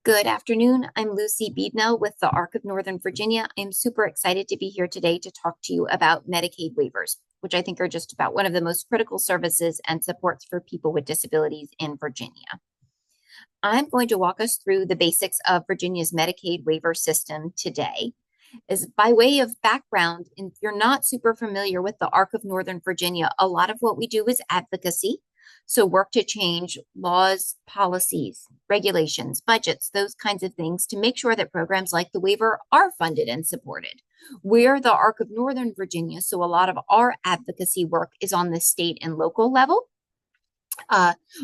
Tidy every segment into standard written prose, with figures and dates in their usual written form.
Good afternoon. I'm Lucy Beadnell with the ARC of Northern Virginia. I'm super excited to be here today to talk to you about Medicaid waivers, which I think are just about one of the most critical services and supports for people with disabilities in Virginia. I'm going to walk us through the basics of Virginia's Medicaid waiver system today. As by way of background, if you're not super familiar with the ARC of Northern Virginia, a lot of what we do is advocacy. So work to change laws, policies, regulations, budgets, those kinds of things to make sure that programs like the waiver are funded and supported. We're the ARC of Northern Virginia, so a lot of our advocacy work is on the state and local level.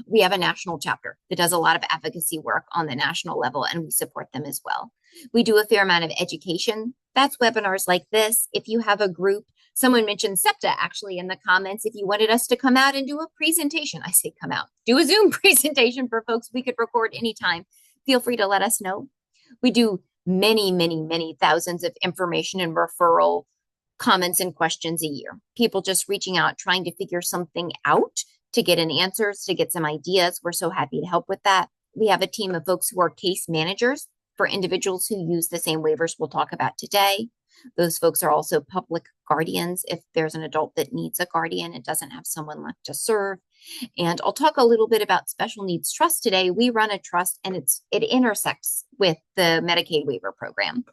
We have a national chapter that does a lot of advocacy work on the national level, and we support them as well. We do a fair amount of education. That's webinars like this. If you have a group, someone mentioned SEPTA actually in the comments. If you wanted us to come out and do a presentation, I say come out, do a Zoom presentation for folks we could record anytime. Feel free to let us know. We do many thousands of information and referral comments and questions a year. People just reaching out, trying to figure something out, to get an answers, to get some ideas. We're so happy to help with that. We have a team of folks who are case managers for individuals who use the same waivers we'll talk about today. Those folks are also public guardians. If there's an adult that needs a guardian, it doesn't have someone left to serve. And I'll talk a little bit about special needs trust today. We run a trust and it intersects with the Medicaid waiver program.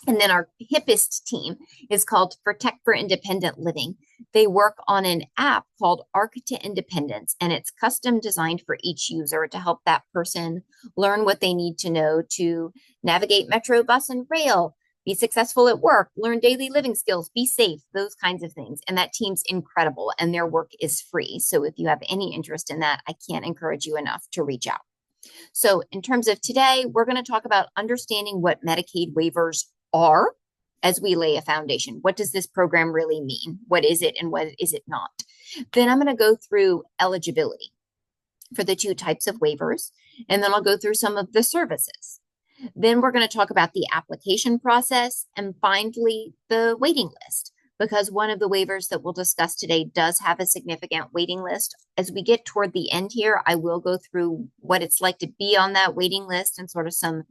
And then our hippest team is called Protect for Independent Living. They work on an app called ARC to Independence, and it's custom designed for each user to help that person learn what they need to know to navigate metro, bus, and rail, be successful at work, learn daily living skills, be safe, those kinds of things. And that team's incredible, and their work is free. So if you have any interest in that, I can't encourage you enough to reach out. So in terms of today, we're going to talk about understanding what Medicaid waivers are as we lay a foundation. What does this program really mean? What is it and what is it not? Then I'm going to go through eligibility for the two types of waivers, and then I'll go through some of the services. Then we're going to talk about the application process, and finally the waiting list, because one of the waivers that we'll discuss today does have a significant waiting list. As we get toward the end here, I will go through what it's like to be on that waiting list and sort of some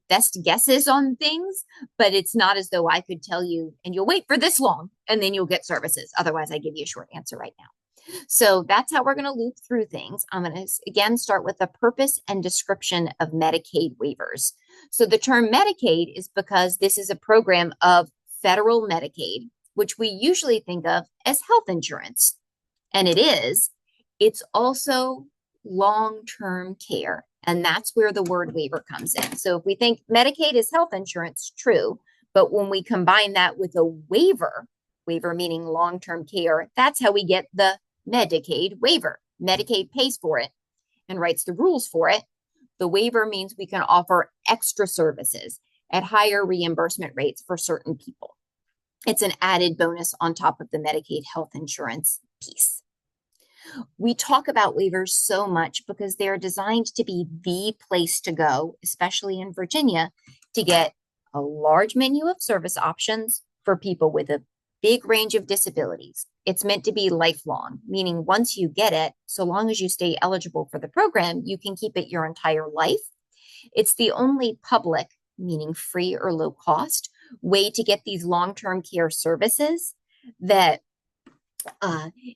best guesses on things, but it's not as though I could tell you, and you'll wait for this long, and then you'll get services. Otherwise, I give you a short answer right now. So that's how we're going to loop through things. I'm going to, again, start with the purpose and description of Medicaid waivers. So the term Medicaid is because this is a program of federal Medicaid, which we usually think of as health insurance. And it is. It's also long-term care. And that's where the word waiver comes in. So if we think Medicaid is health insurance, true. But when we combine that with a waiver meaning long-term care, that's how we get the Medicaid waiver. Medicaid pays for it and writes the rules for it. The waiver means we can offer extra services at higher reimbursement rates for certain people. It's an added bonus on top of the Medicaid health insurance piece. We talk about waivers so much because they're designed to be the place to go, especially in Virginia, to get a large menu of service options for people with a big range of disabilities. It's meant to be lifelong, meaning once you get it, so long as you stay eligible for the program, you can keep it your entire life. It's the only public, meaning free or low cost, way to get these long-term care services that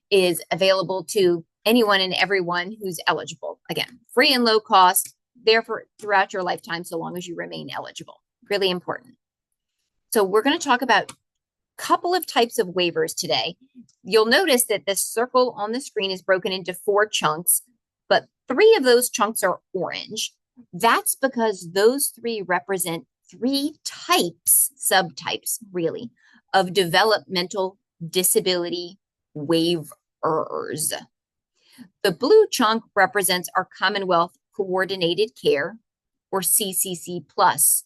is available to anyone and everyone who's eligible. Again, free and low cost, therefore throughout your lifetime, so long as you remain eligible. Really important. So we're going to talk about a couple of types of waivers today. You'll notice that this circle on the screen is broken into 4 chunks, but 3 of those chunks are orange. That's because those 3 represent 3 types, subtypes really, of developmental disability waivers. The blue chunk represents our Commonwealth Coordinated Care, or CCC Plus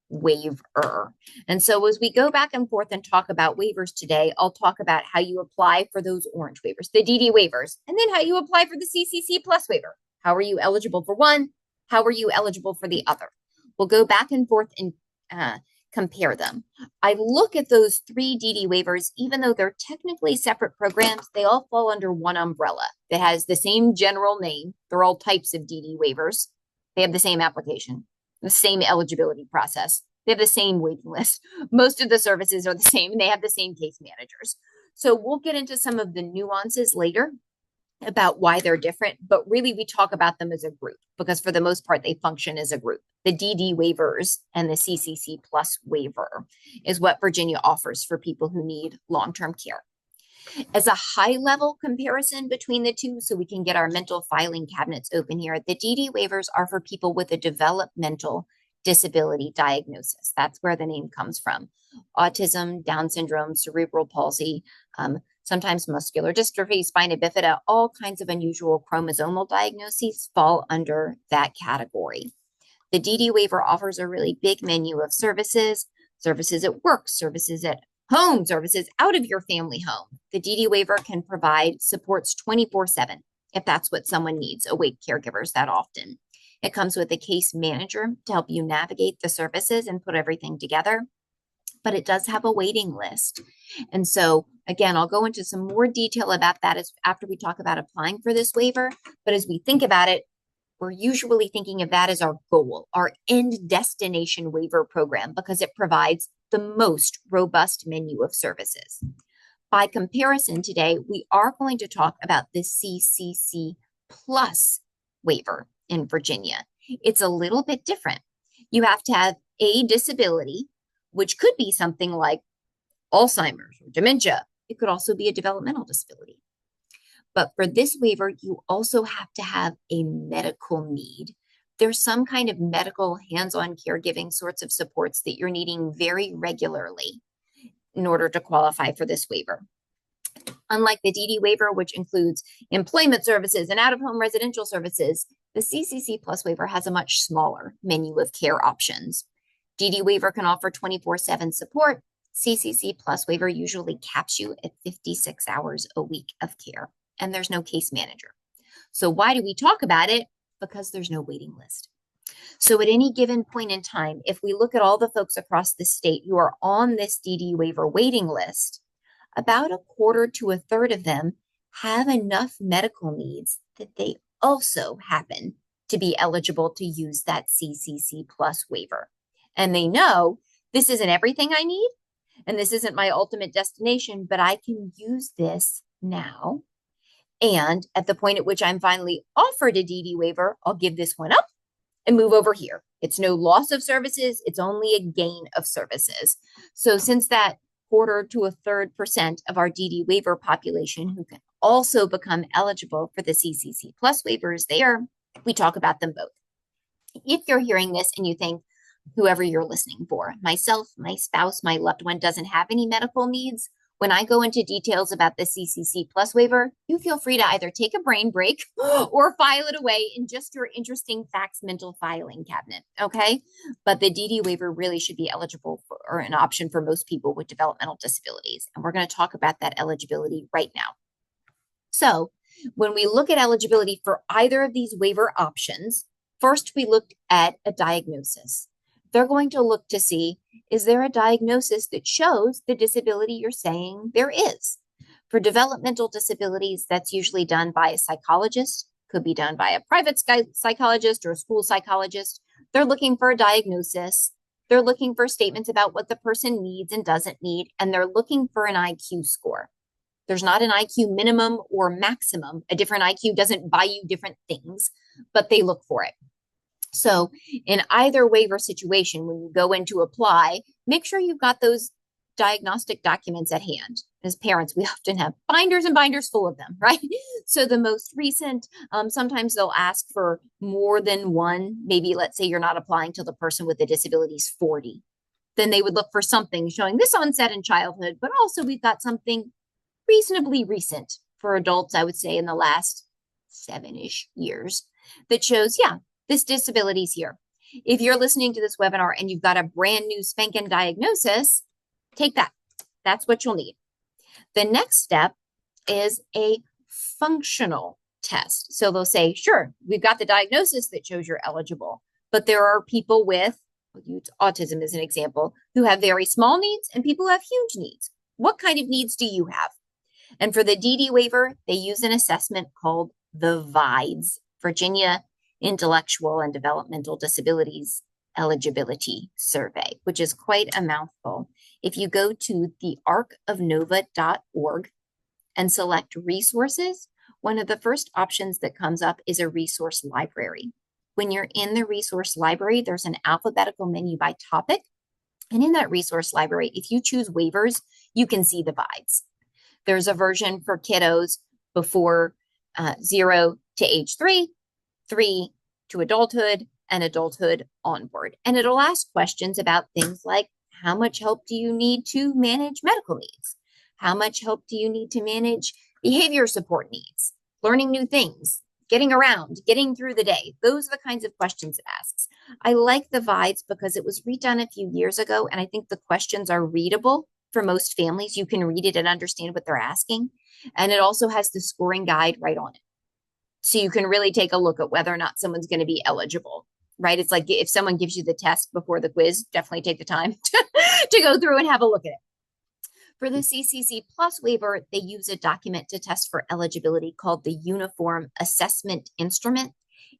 waiver. And so as we go back and forth and talk about waivers today, I'll talk about how you apply for those orange waivers, the DD waivers, and then how you apply for the CCC Plus waiver. How are you eligible for one? How are you eligible for the other? We'll go back and forth and compare them. I look at those 3 DD waivers, even though they're technically separate programs, they all fall under one umbrella that has the same general name. They're all types of DD waivers. They have the same application. the same eligibility process. They have the same waiting list. Most of the services are the same and they have the same case managers. So we'll get into some of the nuances later about why they're different, but really we talk about them as a group because for the most part, they function as a group. The DD waivers and the CCC plus waiver is what Virginia offers for people who need long-term care. As a high-level comparison between the two, so we can get our mental filing cabinets open here, the DD waivers are for people with a developmental disability diagnosis. That's where the name comes from. Autism, Down syndrome, cerebral palsy, sometimes muscular dystrophy, spina bifida, all kinds of unusual chromosomal diagnoses fall under that category. The DD waiver offers a really big menu of services, services at work, services at home, services out of your family home. The DD waiver can provide supports 24/7 if that's what someone needs, awake caregivers that often. It comes with a case manager to help you navigate the services and put everything together, but it does have a waiting list. And so again, I'll go into some more detail about that after we talk about applying for this waiver. But as we think about it, we're usually thinking of that as our goal, our end destination waiver program, because it provides the most robust menu of services. By comparison today, we are going to talk about the CCC plus waiver in Virginia. It's a little bit different. You have to have a disability, which could be something like Alzheimer's or dementia. It could also be a developmental disability. But for this waiver, you also have to have a medical need. There's some kind of medical hands-on caregiving sorts of supports that you're needing very regularly in order to qualify for this waiver. Unlike the DD waiver, which includes employment services and out-of-home residential services, the CCC Plus waiver has a much smaller menu of care options. DD waiver can offer 24/7 support. CCC Plus waiver usually caps you at 56 hours a week of care, and there's no case manager. So why do we talk about it? Because there's no waiting list. So at any given point in time, if we look at all the folks across the state who are on this DD waiver waiting list, about a quarter to a third of them have enough medical needs that they also happen to be eligible to use that CCC Plus waiver. And they know this isn't everything I need, and this isn't my ultimate destination, but I can use this now. And at the point at which I'm finally offered a DD waiver, I'll give this one up and move over here. It's no loss of services. It's only a gain of services. So since that quarter to a third % of our DD waiver population who can also become eligible for the CCC Plus waivers there, we talk about them both. If you're hearing this and you think, whoever you're listening for, myself, my spouse, my loved one doesn't have any medical needs, when I go into details about the CCC Plus waiver, you feel free to either take a brain break or file it away in just your interesting facts mental filing cabinet, okay? But the DD waiver really should be eligible for, or an option for most people with developmental disabilities. And we're going to talk about that eligibility right now. So when we look at eligibility for either of these waiver options, first we looked at a diagnosis. They're going to look to see, is there a diagnosis that shows the disability you're saying there is? For developmental disabilities, that's usually done by a psychologist, could be done by a private psychologist or a school psychologist. They're looking for a diagnosis. They're looking for statements about what the person needs and doesn't need, and they're looking for an IQ score. There's not an IQ minimum or maximum. A different IQ doesn't buy you different things, but they look for it. So in either waiver situation, when you go in to apply, make sure you've got those diagnostic documents at hand. As parents, we often have binders and binders full of them, right? So the most recent, sometimes they'll ask for more than one. Maybe let's say you're not applying till the person with the disability is 40. Then they would look for something showing this onset in childhood, but also we've got something reasonably recent for adults, I would say in the last 7-ish years that shows, yeah, this disability is here. If you're listening to this webinar and you've got a brand new spanking diagnosis, take that. That's what you'll need. The next step is a functional test. So they'll say, sure, we've got the diagnosis that shows you're eligible, but there are people with, I'll use autism as an example, who have very small needs and people who have huge needs. What kind of needs do you have? And for the DD waiver, they use an assessment called the VIDES, Virginia Intellectual and Developmental Disabilities eligibility survey, which is quite a mouthful. If you go to the arcofnova.org and select resources, one of the first options that comes up is a resource library. When you're in the resource library, there's an alphabetical menu by topic. And in that resource library, if you choose waivers, you can see the VIDEs. There's a version for kiddos before 0 to age 3, 3 to adulthood, and adulthood onward. And it'll ask questions about things like, how much help do you need to manage medical needs? How much help do you need to manage behavior support needs, learning new things, getting around, getting through the day? Those are the kinds of questions it asks. I like the VIDEs because it was redone a few years ago, and I think the questions are readable for most families. You can read it and understand what they're asking. And it also has the scoring guide right on it. So you can really take a look at whether or not someone's going to be eligible, right? It's like if someone gives you the test before the quiz, definitely take the time to go through and have a look at it. For the CCC Plus waiver, they use a document to test for eligibility called the Uniform Assessment Instrument.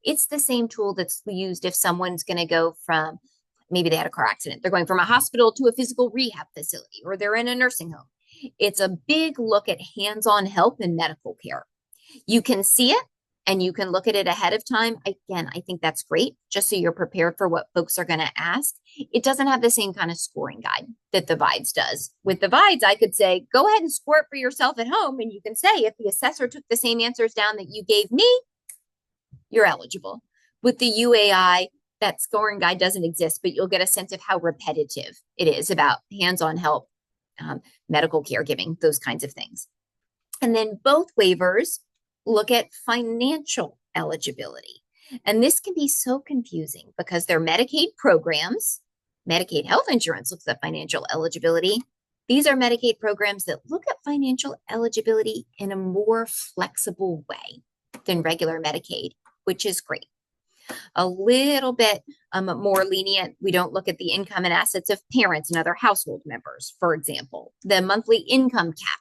It's the same tool that's used if someone's going to go from, maybe they had a car accident, they're going from a hospital to a physical rehab facility, or they're in a nursing home. It's a big look at hands-on help in medical care. You can see it and you can look at it ahead of time. Again, I think that's great, just so you're prepared for what folks are going to ask. It doesn't have the same kind of scoring guide that the VIDEs does. With the VIDEs, I could say, go ahead and score it for yourself at home. And you can say, if the assessor took the same answers down that you gave me, you're eligible. With the UAI, that scoring guide doesn't exist, but you'll get a sense of how repetitive it is about hands-on help, medical caregiving, those kinds of things. And then both waivers look at financial eligibility. And this can be so confusing because they're Medicaid programs. Medicaid health insurance looks at financial eligibility. These are Medicaid programs that look at financial eligibility in a more flexible way than regular Medicaid, which is great. A little bit more lenient. We don't look at the income and assets of parents and other household members, for example. The monthly income cap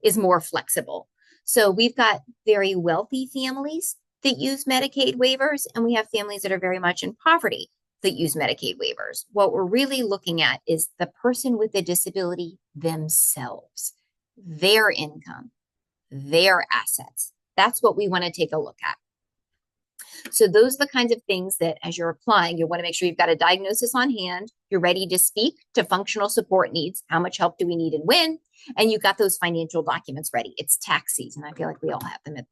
is more flexible. So we've got very wealthy families that use Medicaid waivers, and we have families that are very much in poverty that use Medicaid waivers. What we're really looking at is the person with the disability themselves, their income, their assets. That's what we want to take a look at. So those are the kinds of things that as you're applying, you want to make sure you've got a diagnosis on hand, you're ready to speak to functional support needs. How much help do we need and when? And you've got those financial documents ready. It's tax season. I feel like we all have them,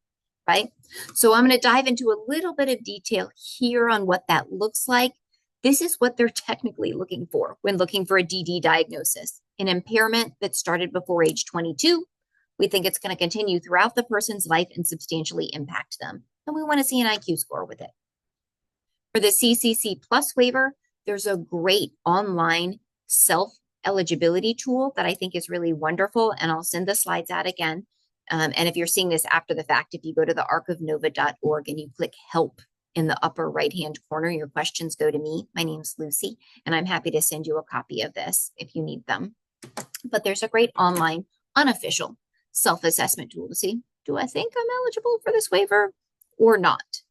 right? So I'm going to dive into a little bit of detail here on what that looks like. This is what they're technically looking for when looking for a DD diagnosis, an impairment that started before age 22. We think it's going to continue throughout the person's life and substantially impact them. And we want to see an IQ score with it. For the CCC Plus waiver, there's a great online self-eligibility tool that I think is really wonderful. And I'll send the slides out again. And if you're seeing this after the fact, if you go to the arcofnova.org and you click help in the upper right-hand corner, your questions go to me. My name's Lucy, and I'm happy to send you a copy of this if you need them. But there's a great online, unofficial self-assessment tool to see, do I think I'm eligible for this waiver or not?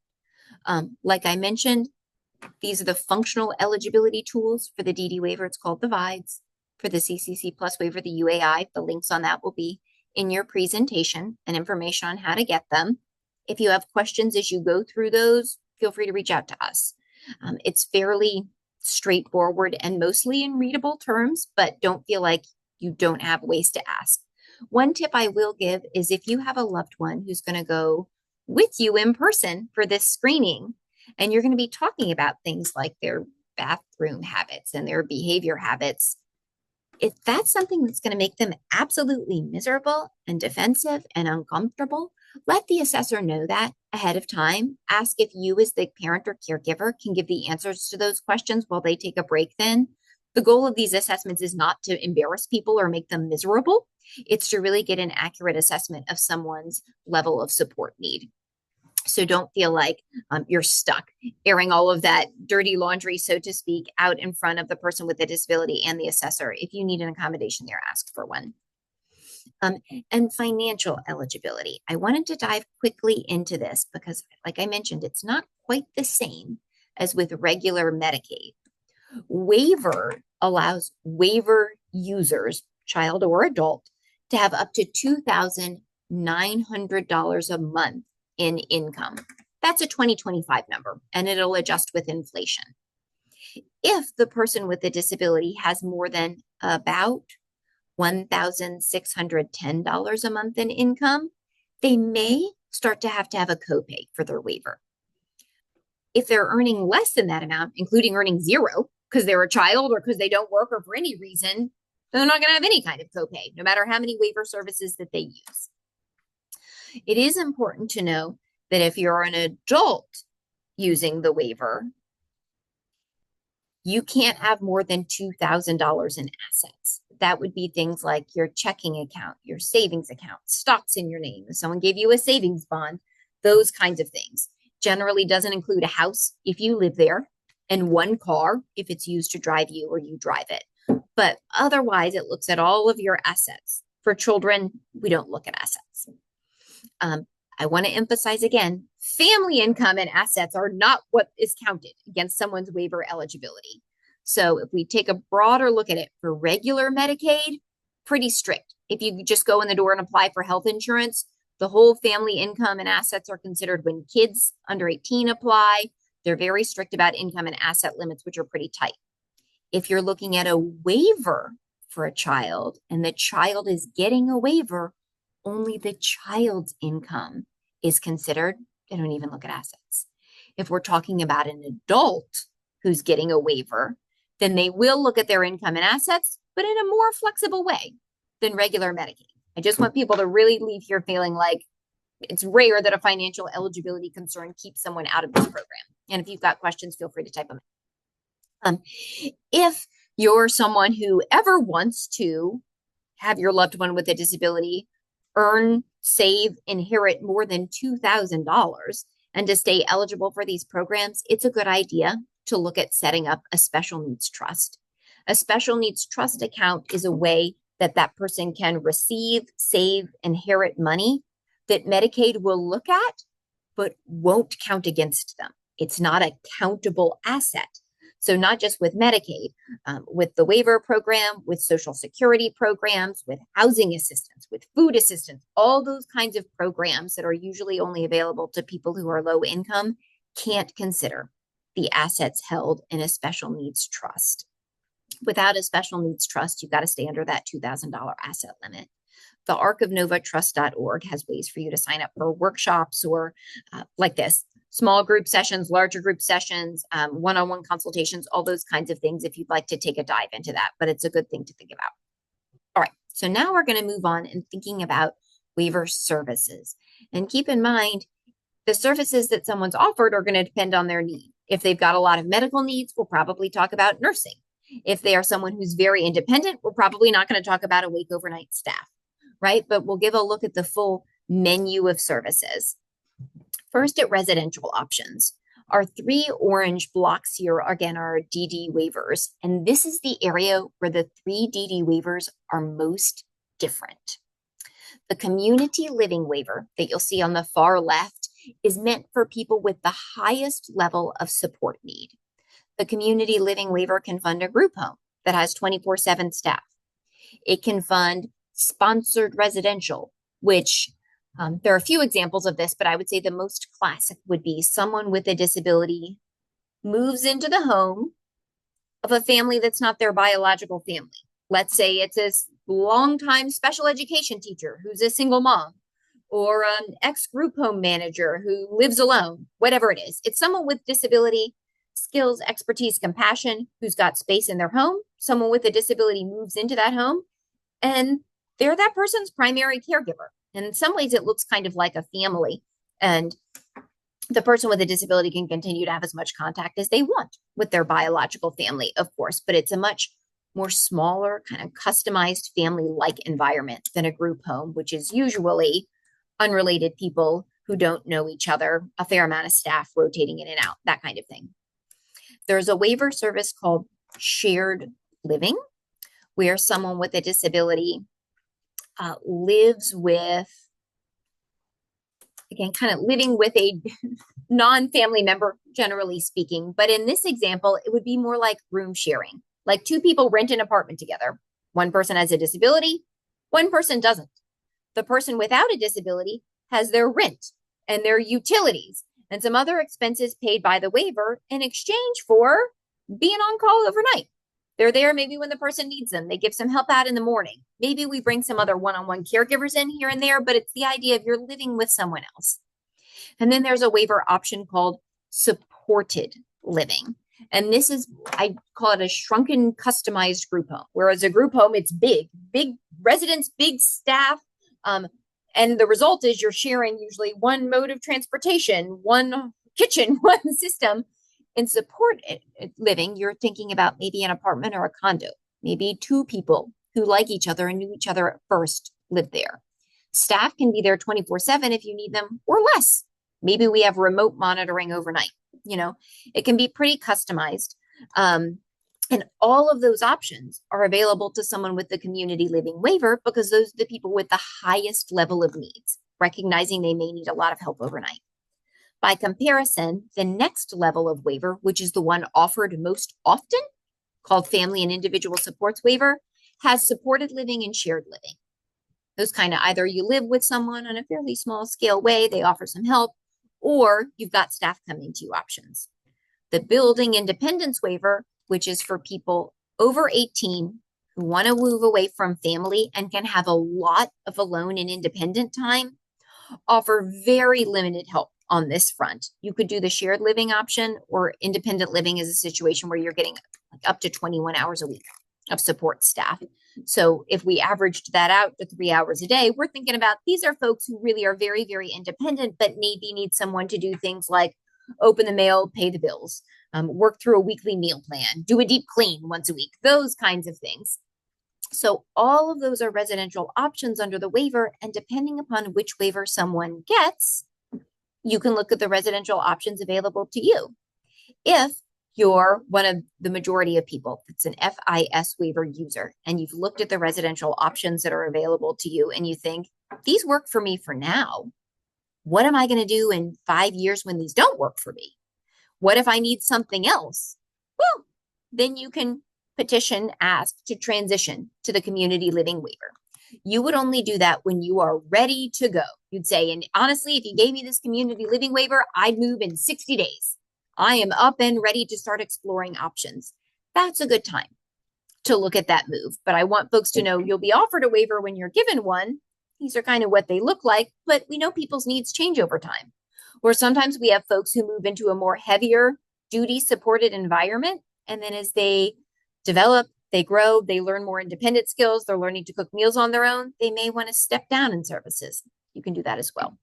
Like I mentioned, these are the functional eligibility tools for the DD waiver. It's called the VIDEs. For the CCC Plus waiver, the UAI, the links on that will be in your presentation and information on how to get them. If you have questions as you go through those, feel free to reach out to us. It's fairly straightforward and mostly in readable terms, but don't feel like you don't have ways to ask. One tip I will give is if you have a loved one who's going to go with you in person for this screening, and you're going to be talking about things like their bathroom habits and their behavior habits, if that's something that's going to make them absolutely miserable and defensive and uncomfortable, let the assessor know that ahead of time. Ask if you as the parent or caregiver can give the answers to those questions while they take a break then. The goal of these assessments is not to embarrass people or make them miserable. It's to really get an accurate assessment of someone's level of support need. So don't feel like you're stuck airing all of that dirty laundry, so to speak, out in front of the person with the disability and the assessor. If you need an accommodation there, ask for one. And financial eligibility. I wanted to dive quickly into this because, like I mentioned, it's not quite the same as with regular Medicaid. Waiver allows waiver users, child or adult, to have up to $2,900 a month in income. That's a 2025 number, and it'll adjust with inflation. If the person with the disability has more than about $1,610 a month in income, they may start to have a copay for their waiver. If they're earning less than that amount, including earning zero because they're a child or because they don't work or for any reason, they're not going to have any kind of copay, no matter how many waiver services that they use. It is important to know that if you're an adult using the waiver, you can't have more than $2,000 in assets. That would be things like your checking account, your savings account, stocks in your name. If someone gave you a savings bond, those kinds of things. Generally doesn't include a house if you live there, and one car if it's used to drive you or you drive it. But otherwise, it looks at all of your assets. For children, we don't look at assets. I want to emphasize again, family income and assets are not what is counted against someone's waiver eligibility. So if we take a broader look at it for regular Medicaid, pretty strict. If you just go in the door and apply for health insurance, the whole family income and assets are considered when kids under 18 apply. They're very strict about income and asset limits, which are pretty tight. If you're looking at a waiver for a child and the child is getting a waiver, only the child's income is considered. They don't even look at assets. If we're talking about an adult who's getting a waiver, then they will look at their income and assets, but in a more flexible way than regular Medicaid. I just want people to really leave here feeling like it's rare that a financial eligibility concern keeps someone out of this program. And if you've got questions, feel free to type them in. If you're someone who ever wants to have your loved one with a disability earn, save, inherit more than $2,000 and to stay eligible for these programs, it's a good idea to look at setting up a special needs trust. A special needs trust account is a way that that person can receive, save, inherit money that Medicaid will look at, but won't count against them. It's not a countable asset. So not just with Medicaid, with the waiver program, with Social Security programs, with housing assistance, with food assistance, all those kinds of programs that are usually only available to people who are low income can't consider the assets held in a special needs trust. Without a special needs trust, you've got to stay under that $2,000 asset limit. The arcofnovatrust.org has ways for you to sign up for workshops or like this, small group sessions, larger group sessions, one-on-one consultations, all those kinds of things if you'd like to take a dive into that, but it's a good thing to think about. All right, so now we're going to move on and thinking about waiver services. And keep in mind, the services that someone's offered are going to depend on their need. If they've got a lot of medical needs, we'll probably talk about nursing. If they are someone who's very independent, we're probably not going to talk about awake overnight staff, right? But we'll give a look at the full menu of services. First, at residential options. Our three orange blocks here, again, are DD waivers. And this is the area where the three DD waivers are most different. The community living waiver that you'll see on the far left is meant for people with the highest level of support need. The community living waiver can fund a group home that has 24/7 staff. It can fund sponsored residential, which there are a few examples of this, but I would say the most classic would be someone with a disability moves into the home of a family that's not their biological family. Let's say it's a longtime special education teacher who's a single mom, or an ex-group home manager who lives alone, whatever it is. It's someone with disability, skills, expertise, compassion, who's got space in their home. Someone with a disability moves into that home, and they're that person's primary caregiver. And in some ways, it looks kind of like a family. And the person with a disability can continue to have as much contact as they want with their biological family, of course, but it's a much more smaller, kind of customized family-like environment than a group home, which is usually unrelated people who don't know each other, a fair amount of staff rotating in and out, that kind of thing. There's a waiver service called shared living, where someone with a disability lives with, again, kind of living with a non-family member, generally speaking. But in this example, it would be more like room sharing, like two people rent an apartment together. One person has a disability, one person doesn't. The person without a disability has their rent and their utilities and some other expenses paid by the waiver in exchange for being on call overnight. They're there maybe when the person needs them. They give some help out in the morning. Maybe we bring some other one-on-one caregivers in here and there, but it's the idea of you're living with someone else. And then there's a waiver option called supported living. And this is, I call it a shrunken customized group home. Whereas a group home, it's big residents, big staff. And the result is you're sharing usually one mode of transportation, one kitchen, one system. In supported living, you're thinking about maybe an apartment or a condo, maybe two people who like each other and knew each other at first live there. Staff can be there 24/7 if you need them or less. Maybe we have remote monitoring overnight. It can be pretty customized. And all of those options are available to someone with the community living waiver because those are the people with the highest level of needs, recognizing they may need a lot of help overnight. By comparison, the next level of waiver, which is the one offered most often, called Family and Individual Supports Waiver, has supported living and shared living. Those kind of either you live with someone on a fairly small scale way, they offer some help, or you've got staff coming to you options. The Building Independence Waiver, which is for people over 18 who want to move away from family and can have a lot of alone and independent time, offer very limited help on this front. You could do the shared living option, or independent living is a situation where you're getting up to 21 hours a week of support staff. So if we averaged that out to 3 hours a day, we're thinking about these are folks who really are very, very independent, but maybe need someone to do things like open the mail, pay the bills, work through a weekly meal plan, do a deep clean once a week, those kinds of things. So all of those are residential options under the waiver, and depending upon which waiver someone gets, you can look at the residential options available to you. If you're one of the majority of people that's an FIS waiver user and you've looked at the residential options that are available to you and you think, these work for me for now, what am I going to do in 5 years when these don't work for me? What if I need something else? Well, then you can petition, ask to transition to the community living waiver. You would only do that when you are ready to go. You'd say, and honestly, if you gave me this community living waiver, I'd move in 60 days. I am up and ready to start exploring options. That's a good time to look at that move. But I want folks to know you'll be offered a waiver when you're given one. These are kind of what they look like, but we know people's needs change over time. Or sometimes we have folks who move into a more heavier duty supported environment. And then as they develop, they grow, they learn more independent skills, they're learning to cook meals on their own, they may want to step down in services. You can do that as well.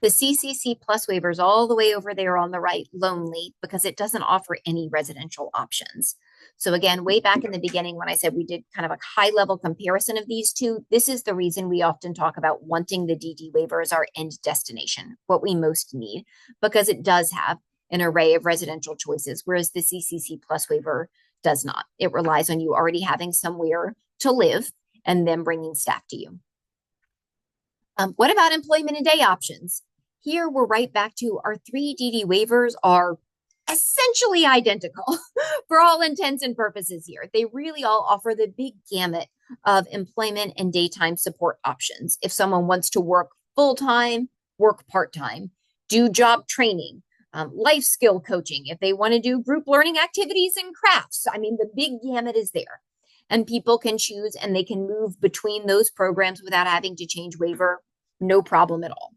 The CCC Plus waiver is all the way over there on the right, lonely, because it doesn't offer any residential options. So again, way back in the beginning, when I said we did kind of a high level comparison of these two, this is the reason we often talk about wanting the DD waiver as our end destination, what we most need, because it does have an array of residential choices, whereas the CCC Plus waiver does not. It relies on you already having somewhere to live and then bringing staff to you. What about employment and day options? Here we're right back to our 3 DD waivers are essentially identical for all intents and purposes here. They really all offer the big gamut of employment and daytime support options. If someone wants to work full-time, work part-time, do job training, life skill coaching, if they want to do group learning activities and crafts. I mean, the big gamut is there. And people can choose and they can move between those programs without having to change waiver. No problem at all.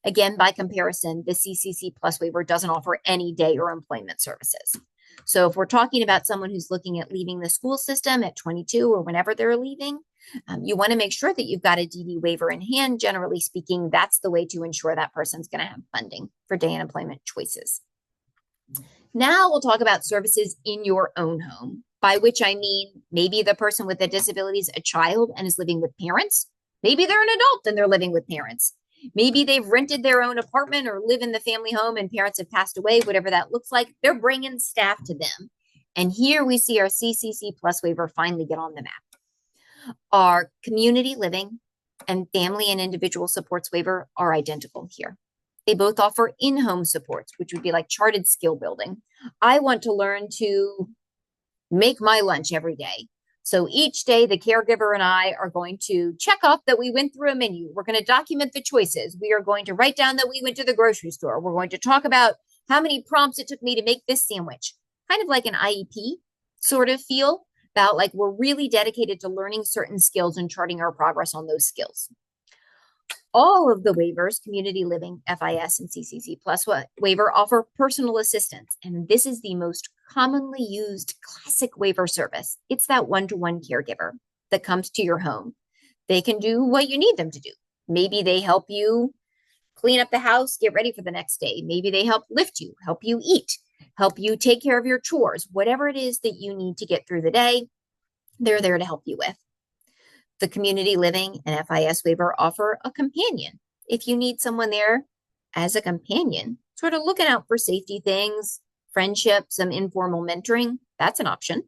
Again, by comparison, the CCC Plus waiver doesn't offer any day or employment services. So if we're talking about someone who's looking at leaving the school system at 22 or whenever they're leaving, you want to make sure that you've got a DD waiver in hand. Generally speaking, that's the way to ensure that person's going to have funding for day and employment choices. Now we'll talk about services in your own home, by which I mean maybe the person with a disability is a child and is living with parents. Maybe they're an adult and they're living with parents. Maybe they've rented their own apartment or live in the family home and parents have passed away, whatever that looks like. They're bringing staff to them. And here we see our CCC Plus waiver finally get on the map. Our community living and family and individual supports waiver are identical here. They both offer in-home supports, which would be like charted skill building. I want to learn to make my lunch every day. So each day, the caregiver and I are going to check off that we went through a menu. We're going to document the choices. We are going to write down that we went to the grocery store. We're going to talk about how many prompts it took me to make this sandwich. Kind of like an IEP sort of feel about like we're really dedicated to learning certain skills and charting our progress on those skills. All of the waivers, community living, FIS, and CCC plus waiver offer personal assistance. And this is the most commonly used classic waiver service. It's that one-to-one caregiver that comes to your home. They can do what you need them to do. Maybe they help you clean up the house, get ready for the next day. Maybe they help lift you, help you eat, help you take care of your chores, whatever it is that you need to get through the day, they're there to help you with. The community living and FIS waiver offer a companion. If you need someone there as a companion, sort of looking out for safety things, friendship, some informal mentoring, that's an option.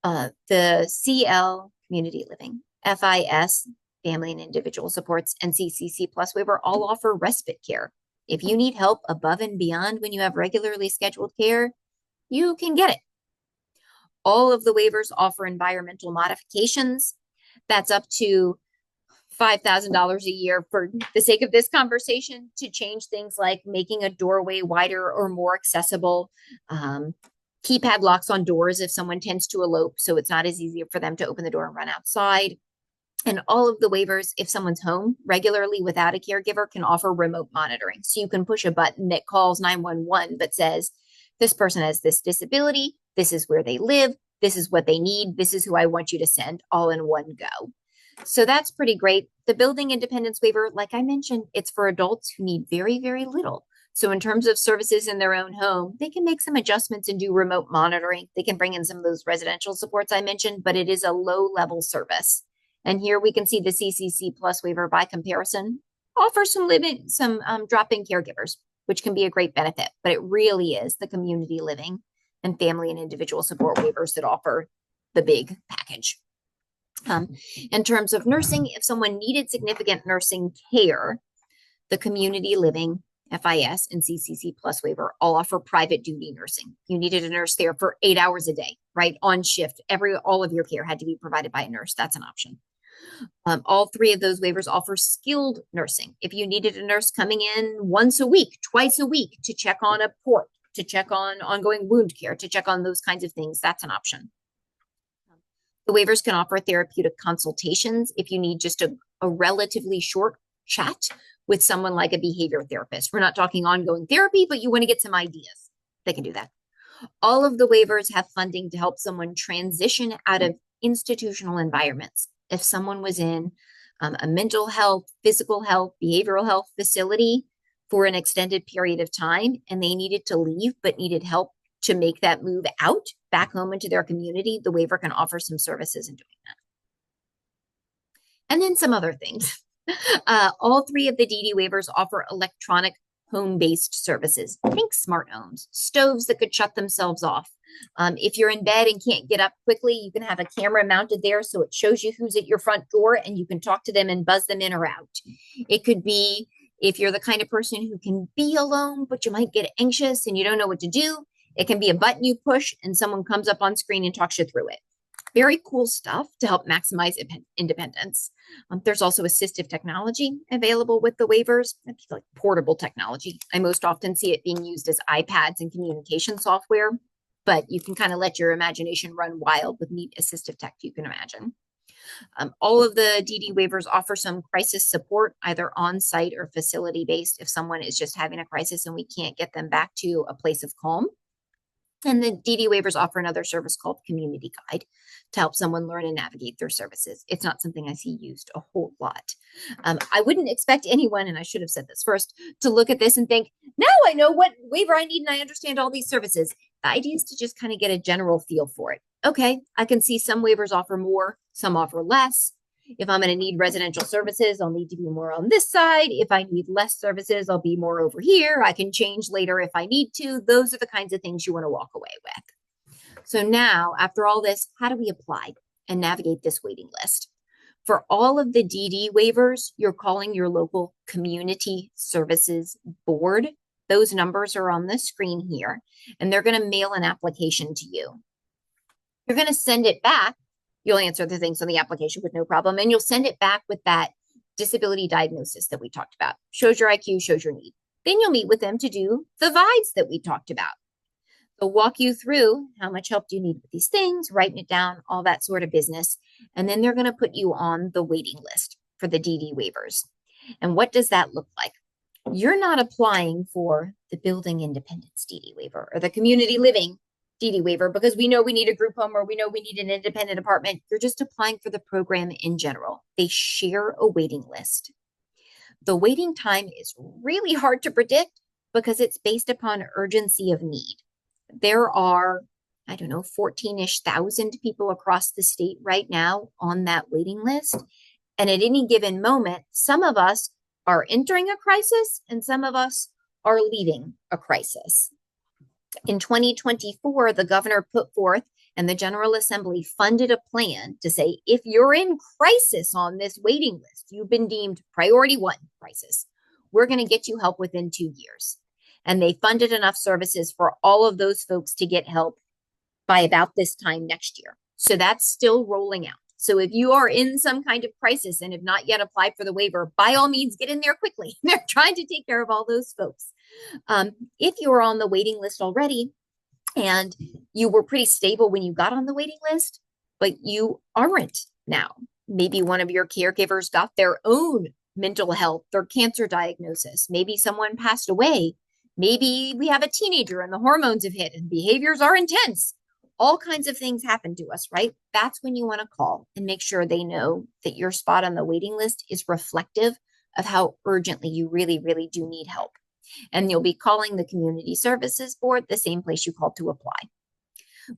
The CL, community living, FIS, family and individual supports, and CCC plus waiver all offer respite care. If you need help above and beyond when you have regularly scheduled care, you can get it. All of the waivers offer environmental modifications. That's up to $5,000 a year for the sake of this conversation to change things like making a doorway wider or more accessible, keypad locks on doors if someone tends to elope, so it's not as easy for them to open the door and run outside. And all of the waivers, if someone's home regularly without a caregiver, can offer remote monitoring. So you can push a button that calls 911 that says, this person has this disability, this is where they live, this is what they need, this is who I want you to send, all in one go. So that's pretty great. The building independence waiver, like I mentioned, it's for adults who need very, very little. So in terms of services in their own home, they can make some adjustments and do remote monitoring. They can bring in some of those residential supports I mentioned, but it is a low-level service. And here we can see the CCC plus waiver by comparison offers some drop-in caregivers, which can be a great benefit, but it really is the community living and family and individual support waivers that offer the big package. In terms of nursing, if someone needed significant nursing care, the community living, FIS, and CCC plus waiver all offer private duty nursing. You needed a nurse there for 8 hours a day, right? On shift, all of your care had to be provided by a nurse. That's an option. All three of those waivers offer skilled nursing. If you needed a nurse coming in once a week, twice a week to check on a port, to check on ongoing wound care, to check on those kinds of things, that's an option. The waivers can offer therapeutic consultations if you need just a relatively short chat with someone like a behavior therapist. We're not talking ongoing therapy, but you want to get some ideas. They can do that. All of the waivers have funding to help someone transition out of institutional environments. If someone was in a mental health, physical health, behavioral health facility for an extended period of time and they needed to leave but needed help to make that move out back home into their community, the waiver can offer some services in doing that. And then some other things. All three of the DD waivers offer electronic home-based services. Think smart homes, stoves that could shut themselves off. If you're in bed and can't get up quickly, you can have a camera mounted there so it shows you who's at your front door and you can talk to them and buzz them in or out. It could be if you're the kind of person who can be alone, but you might get anxious and you don't know what to do. It can be a button you push and someone comes up on screen and talks you through it. Very cool stuff to help maximize independence. There's also assistive technology available with the waivers. It's like portable technology. I most often see it being used as iPads and communication software, but you can kind of let your imagination run wild with neat assistive tech you can imagine. All of the DD waivers offer some crisis support, either on-site or facility-based if someone is just having a crisis and we can't get them back to a place of calm. And the DD waivers offer another service called Community Guide to help someone learn and navigate their services. It's not something I see used a whole lot. I wouldn't expect anyone, and I should have said this first, to look at this and think, now I know what waiver I need and I understand all these services. The idea is to just kind of get a general feel for it. Okay, I can see some waivers offer more, some offer less. If I'm going to need residential services, I'll need to be more on this side. If I need less services, I'll be more over here. I can change later if I need to. Those are the kinds of things you want to walk away with. So now, after all this, how do we apply and navigate this waiting list? For all of the DD waivers, you're calling your local community services board. Those numbers are on the screen here, and they're going to mail an application to you. You're going to send it back. You'll answer the things on the application with no problem, and you'll send it back with that disability diagnosis that we talked about. Shows your IQ, shows your need. Then you'll meet with them to do the VIDEs that we talked about. They'll walk you through how much help do you need with these things, writing it down, all that sort of business. And then they're going to put you on the waiting list for the DD waivers. And what does that look like? You're not applying for the building independence DD waiver or the community living DD waiver because we know we need a group home or we know we need an independent apartment. You're just applying for the program in general. They share a waiting list. The waiting time is really hard to predict because it's based upon urgency of need. There are, 14-ish thousand people across the state right now on that waiting list. And at any given moment, some of us are entering a crisis and some of us are leaving a crisis. In 2024, the governor put forth and the General Assembly funded a plan to say, if you're in crisis on this waiting list, you've been deemed priority 1 crisis, we're going to get you help within 2 years. And they funded enough services for all of those folks to get help by about this time next year. So that's still rolling out. So if you are in some kind of crisis and have not yet applied for the waiver, by all means, get in there quickly. They're trying to take care of all those folks. If you are on the waiting list already and you were pretty stable when you got on the waiting list, but you aren't now, maybe one of your caregivers got their own mental health or cancer diagnosis. Maybe someone passed away. Maybe we have a teenager and the hormones have hit and behaviors are intense. All kinds of things happen to us, right? That's when you want to call and make sure they know that your spot on the waiting list is reflective of how urgently you really, really do need help. And you'll be calling the Community Services Board, the same place you called to apply.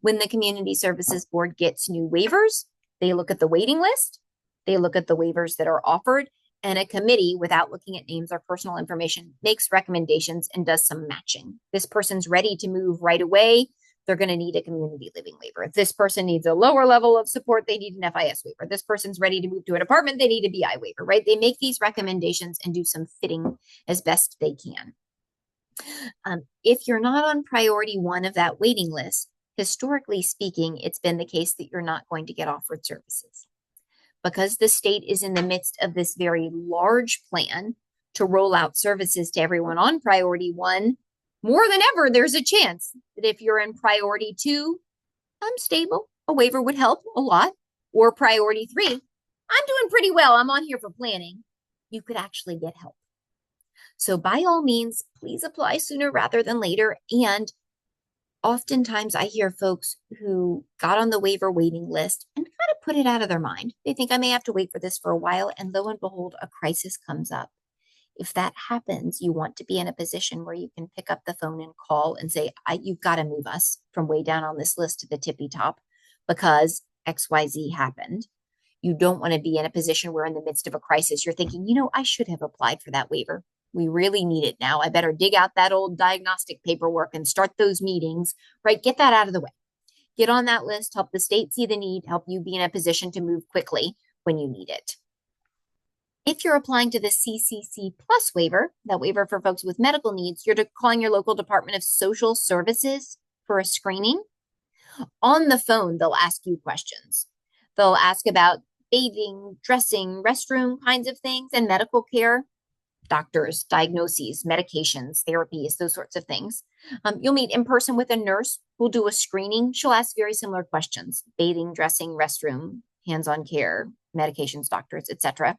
When the Community Services Board gets new waivers, they look at the waiting list, they look at the waivers that are offered, and a committee, without looking at names or personal information, makes recommendations and does some matching. This person's ready to move right away. They're going to need a community living waiver. If this person needs a lower level of support, they need an FIS waiver. This person's ready to move to an apartment, they need a BI waiver, right? They make these recommendations and do some fitting as best they can. If you're not on priority 1 of that waiting list, historically speaking, it's been the case that you're not going to get offered services. Because the state is in the midst of this very large plan to roll out services to everyone on priority 1, more than ever, there's a chance that if you're in priority 2, I'm stable, a waiver would help a lot, or priority 3, I'm doing pretty well, I'm on here for planning, you could actually get help. So by all means, please apply sooner rather than later. And oftentimes I hear folks who got on the waiver waiting list and kind of put it out of their mind. They think I may have to wait for this for a while. And lo and behold, a crisis comes up. If that happens, you want to be in a position where you can pick up the phone and call and say, you've got to move us from way down on this list to the tippy top because XYZ happened. You don't want to be in a position where in the midst of a crisis, you're thinking, I should have applied for that waiver. We really need it now. I better dig out that old diagnostic paperwork and start those meetings, right? Get that out of the way. Get on that list, help the state see the need, help you be in a position to move quickly when you need it. If you're applying to the CCC Plus waiver, that waiver for folks with medical needs, you're calling your local Department of Social Services for a screening. On the phone, they'll ask you questions. They'll ask about bathing, dressing, restroom kinds of things, and medical care, doctors, diagnoses, medications, therapies, those sorts of things. You'll meet in person with a nurse who'll do a screening. She'll ask very similar questions: bathing, dressing, restroom, hands-on care, medications, doctors, etc.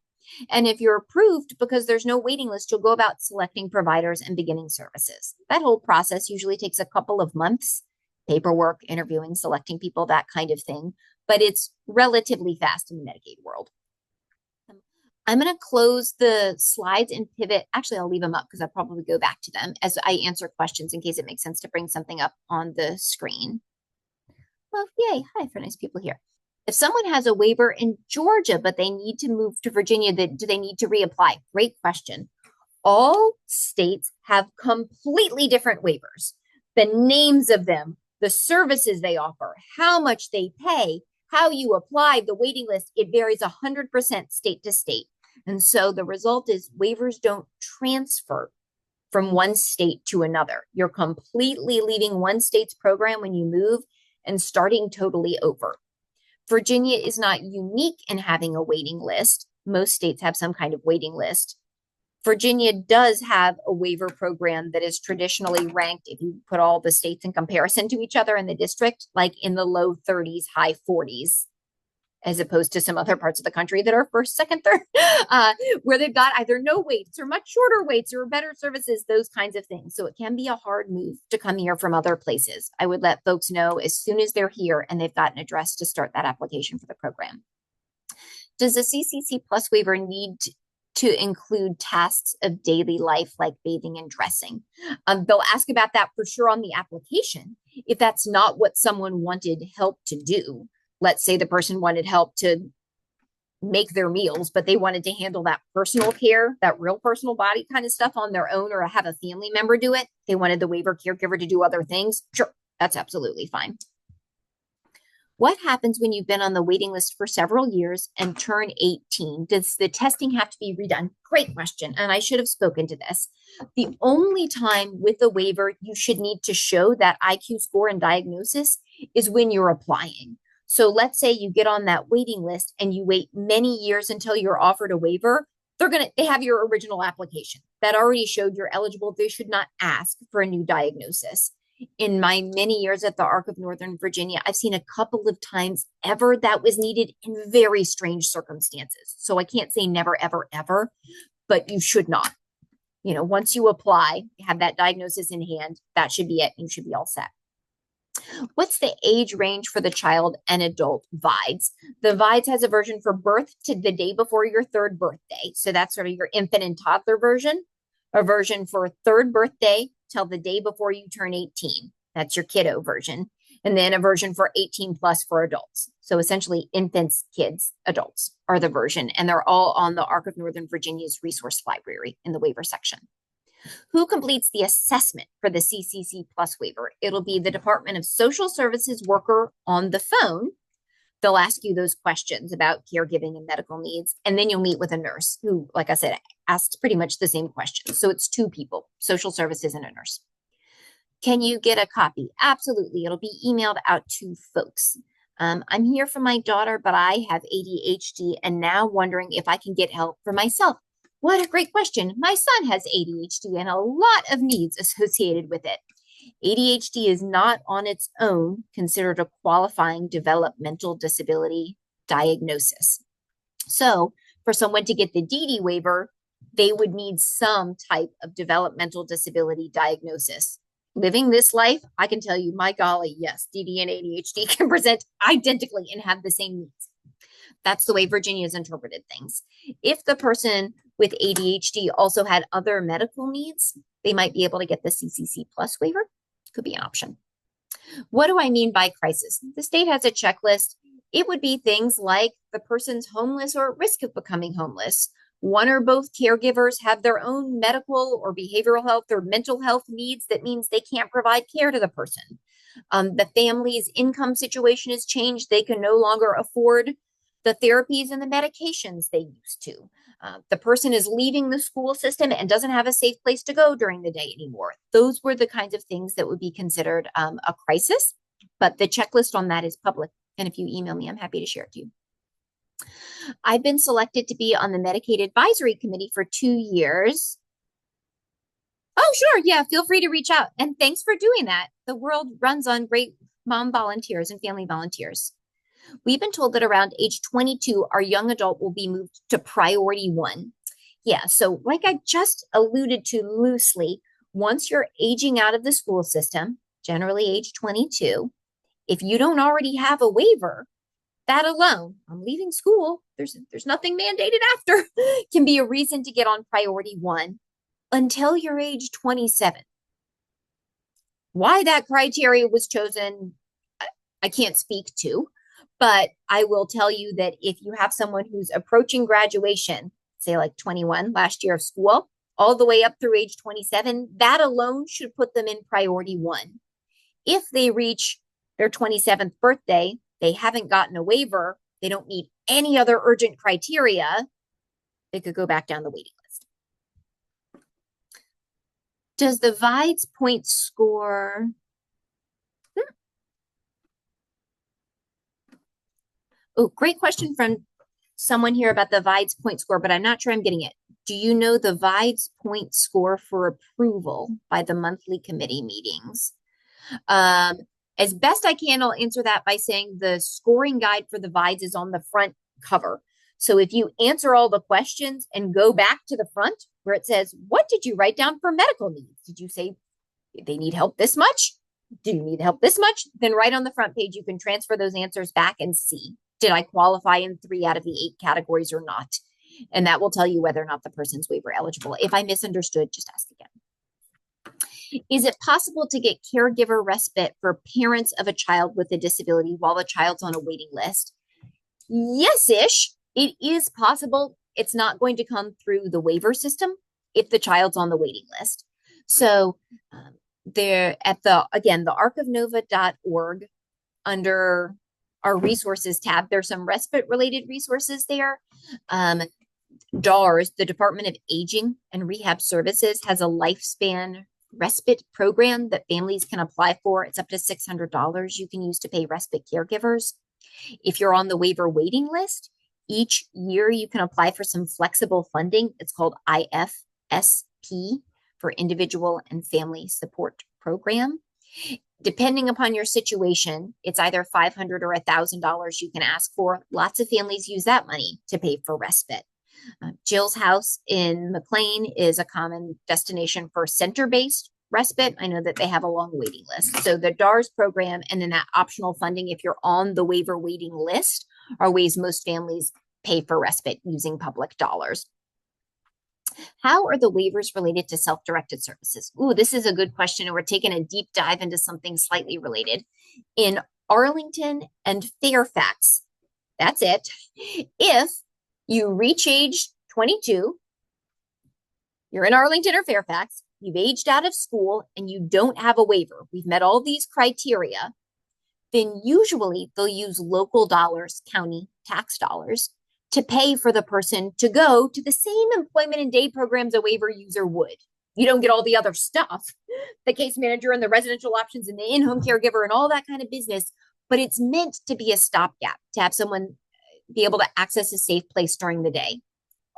And if you're approved, because there's no waiting list, you'll go about selecting providers and beginning services. That whole process usually takes a couple of months: paperwork, interviewing, selecting people, that kind of thing. But it's relatively fast in the Medicaid world. I'm going to close the slides and pivot. Actually, I'll leave them up because I'll probably go back to them as I answer questions in case it makes sense to bring something up on the screen. Well, yay. Hi, for nice people here. If someone has a waiver in Georgia, but they need to move to Virginia, do they need to reapply? Great question. All states have completely different waivers. The names of them, the services they offer, how much they pay, How you apply the waiting list, it varies 100% state to state. And so the result is waivers don't transfer from one state to another. You're completely leaving one state's program when you move and starting totally over. Virginia is not unique in having a waiting list. Most states have some kind of waiting list. Virginia does have a waiver program that is traditionally ranked, if you put all the states in comparison to each other in the district, like in the low 30s, high 40s, as opposed to some other parts of the country that are first, second, third, where they've got either no waits or much shorter waits or better services, those kinds of things. So it can be a hard move to come here from other places. I would let folks know as soon as they're here and they've got an address to start that application for the program. Does the CCC Plus waiver need to include tasks of daily life like bathing and dressing? They'll ask about that for sure on the application. If that's not what someone wanted help to do, let's say the person wanted help to make their meals, but they wanted to handle that personal care, that real personal body kind of stuff on their own, or have a family member do it. They wanted the waiver caregiver to do other things. Sure, that's absolutely fine. What happens when you've been on the waiting list for several years and turn 18? Does the testing have to be redone? Great question. And I should have spoken to this. The only time with the waiver you should need to show that IQ score and diagnosis is when you're applying. So let's say you get on that waiting list and you wait many years until you're offered a waiver. They have your original application that already showed you're eligible. They should not ask for a new diagnosis. In my many years at the ARC of Northern Virginia, I've seen a couple of times ever that was needed in very strange circumstances. So I can't say never, ever, ever, but you should not. Once you apply, have that diagnosis in hand, that should be it. You should be all set. What's the age range for the child and adult VIDES? The VIDES has a version for birth to the day before your third birthday. So that's sort of your infant and toddler version. A version for third birthday till the day before you turn 18. That's your kiddo version. And then a version for 18 plus for adults. So essentially infants, kids, adults are the version. And they're all on the ARC of Northern Virginia's resource library in the waiver section. Who completes the assessment for the CCC Plus waiver? It'll be the Department of Social Services worker on the phone. They'll ask you those questions about caregiving and medical needs. And then you'll meet with a nurse who, like I said, asks pretty much the same questions. So it's two people, social services and a nurse. Can you get a copy? Absolutely. It'll be emailed out to folks. I'm here for my daughter, but I have ADHD and now wondering if I can get help for myself. What a great question. My son has ADHD and a lot of needs associated with it. ADHD is not on its own considered a qualifying developmental disability diagnosis. So for someone to get the DD waiver, they would need some type of developmental disability diagnosis. Living this life, I can tell you, my golly, yes, DD and ADHD can present identically and have the same needs. That's the way Virginia's interpreted things. If the person with ADHD also had other medical needs, they might be able to get the CCC Plus waiver. Could be an option. What do I mean by crisis? The state has a checklist. It would be things like the person's homeless or at risk of becoming homeless. One or both caregivers have their own medical or behavioral health or mental health needs. That means they can't provide care to the person. The family's income situation has changed. They can no longer afford the therapies and the medications they used to. The person is leaving the school system and doesn't have a safe place to go during the day anymore. Those were the kinds of things that would be considered a crisis, but the checklist on that is public. And if you email me, I'm happy to share it to you. I've been selected to be on the Medicaid Advisory Committee for 2 years. Oh, sure. Yeah, feel free to reach out. And thanks for doing that. The world runs on great mom volunteers and family volunteers. We've been told that around age 22, our young adult will be moved to priority 1. Yeah, so like I just alluded to loosely, once you're aging out of the school system, generally age 22, if you don't already have a waiver, that alone, I'm leaving school, there's nothing mandated after, can be a reason to get on priority 1 until you're age 27. Why that criteria was chosen, I can't speak to. But I will tell you that if you have someone who's approaching graduation, say like 21, last year of school, all the way up through age 27, that alone should put them in priority 1. If they reach their 27th birthday, they haven't gotten a waiver, they don't meet any other urgent criteria, they could go back down the waiting list. Does the VIDES point score? Oh, great question from someone here about the VIDES point score, but I'm not sure I'm getting it. Do you know the VIDES point score for approval by the monthly committee meetings? As best I can, I'll answer that by saying the scoring guide for the VIDES is on the front cover. So if you answer all the questions and go back to the front where it says, what did you write down for medical needs? Did you say they need help this much? Do you need help this much? Then right on the front page, you can transfer those answers back and see, did I qualify in 3 out of the 8 categories or not? And that will tell you whether or not the person's waiver eligible. If I misunderstood, just ask again. Is it possible to get caregiver respite for parents of a child with a disability while the child's on a waiting list? Yes-ish, it is possible. It's not going to come through the waiver system if the child's on the waiting list. So there at the arcofnova.org, under our resources tab, there's some respite related resources there. DARS, the Department of Aging and Rehab Services, has a lifespan respite program that families can apply for. It's up to $600 you can use to pay respite caregivers. If you're on the waiver waiting list, each year you can apply for some flexible funding. It's called IFSP, for Individual and Family Support Program. Depending upon your situation, it's either $500 or $1,000 you can ask for. Lots of families use that money to pay for respite. Jill's house in McLean is a common destination for center-based respite. I know that they have a long waiting list. So the DARS program and then that optional funding, if you're on the waiver waiting list, are ways most families pay for respite using public dollars. How are the waivers related to self-directed services? Ooh, this is a good question, and we're taking a deep dive into something slightly related. In Arlington and Fairfax, that's it. If you reach age 22, you're in Arlington or Fairfax, you've aged out of school, and you don't have a waiver, we've met all these criteria, then usually they'll use local dollars, county tax dollars, to pay for the person to go to the same employment and day programs a waiver user would. You don't get all the other stuff, the case manager and the residential options and the in-home caregiver and all that kind of business, but it's meant to be a stopgap, to have someone be able to access a safe place during the day.